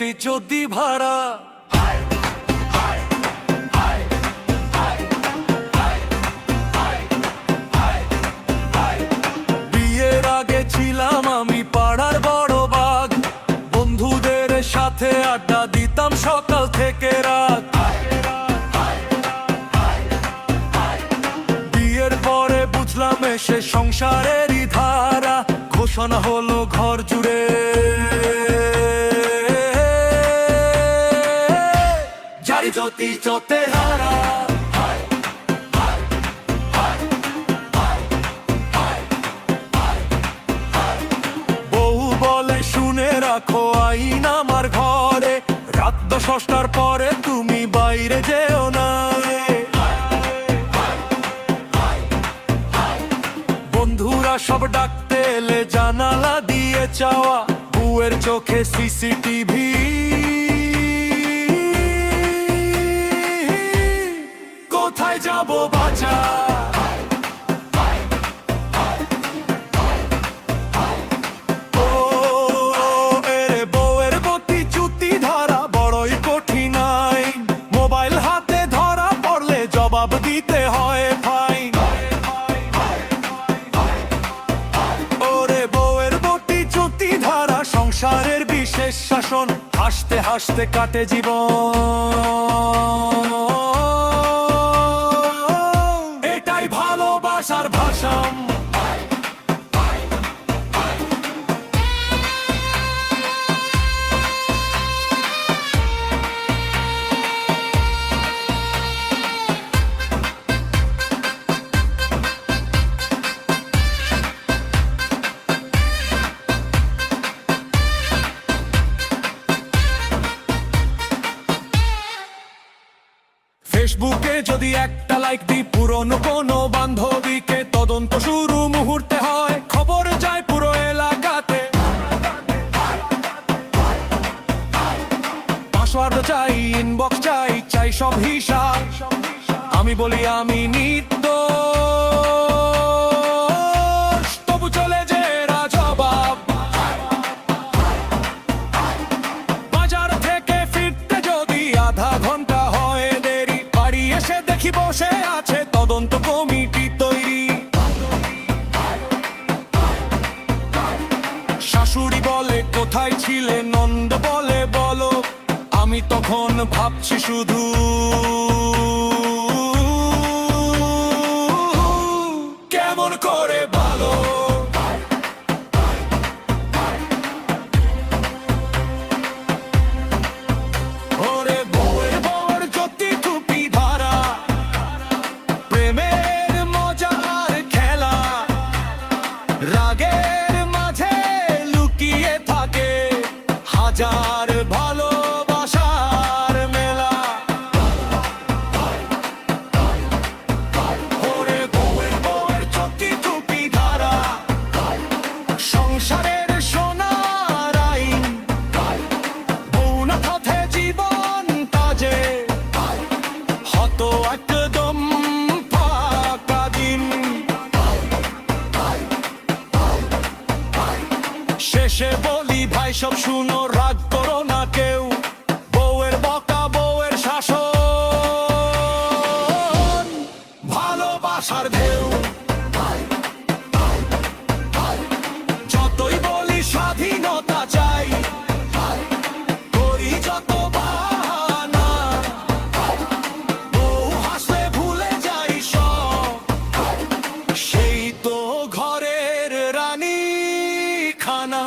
বটি যদি ভাড়া। বিয়ের আগে ছিলাম আমি পাড়ার বড় বাঘ, বন্ধুদের সাথে আড্ডা দিতাম সকাল থেকে রাত। বিয়ের পরে বুঝলাম এসে সংসারেরই ধারা, ঘোষণা হলো ঘর জুড়ে জারি জ্যোতি চোতে হারা। বউ বলে শুনে রাখো আইন আমার ঘরে, রাত 10টার পরে তুমি বাইরে যেও না। বন্ধুরা সব ডাকতে এলে জানালা দিয়ে চাওয়া, বউয়ের চোখে সিসিটিভি। কোথায় যাব বাঁচা? ও এরে বউয়ের বটি চুতি ধরা বড়ই কঠিন আইন, মোবাইল হাতে ধরা পড়লে জবাব দিতে হয় ফাইন। ওরে বউয়ের বটি চুতি ধরা সংসারের বিশেষ শাসন, হাসতে হাসতে কাটে জীবন। এটাই ভালোবাসার ভাষণ। ফেসবুকে যদি একটা লাইক দিই পুরনো কোনো বান্ধবীকে, তদন্ত শুরু মুহূর্তে হয়, খবর যায় পুরো এলাকাতে। পাসওয়ার্ড চাই, ইনবক্স চাই, চাই সব হিসাব। আমি বলি আমি নির্দোষ, তবু চলে যে এরা জবাব। বাজার থেকে ফিরতে যদি আধা ঘন্টা হয় দেরি, বাড়ি এসে দেখি বসে আছে তদন্ত কমিটি তৈরি। শাশুড়ি বলে কোথায় ছিলে, নন্দ বলে বলো, আমি তখন ভাবছি শুধু কেমন করে ভালো। ওরে বউয়ের বর জ্যোতি টুপি ধারা, প্রেমের মজার খেলা, রাগের মাঝে লুকিয়ে থাকে হাজার ভালোবাসার মেলা। ওরে বউয়ের বর জ্যোতি টুপি ধারা, সংসারের সোনার আইন, বউ না পথে জীবন তাজে, হত একদম ফাঁকা দিন। শেষে বলি ভাই সব শুনো, রাগ করো না কেউ, বউয়ের বকা বউয়ের শাসন ভালোবাসার ঢেউ। যতই বলি স্বাধীনতা চাই, করি যত বাহানা, বউ হাসলে ভুলে যাই সব, সেই তো ঘরের রানী খানা।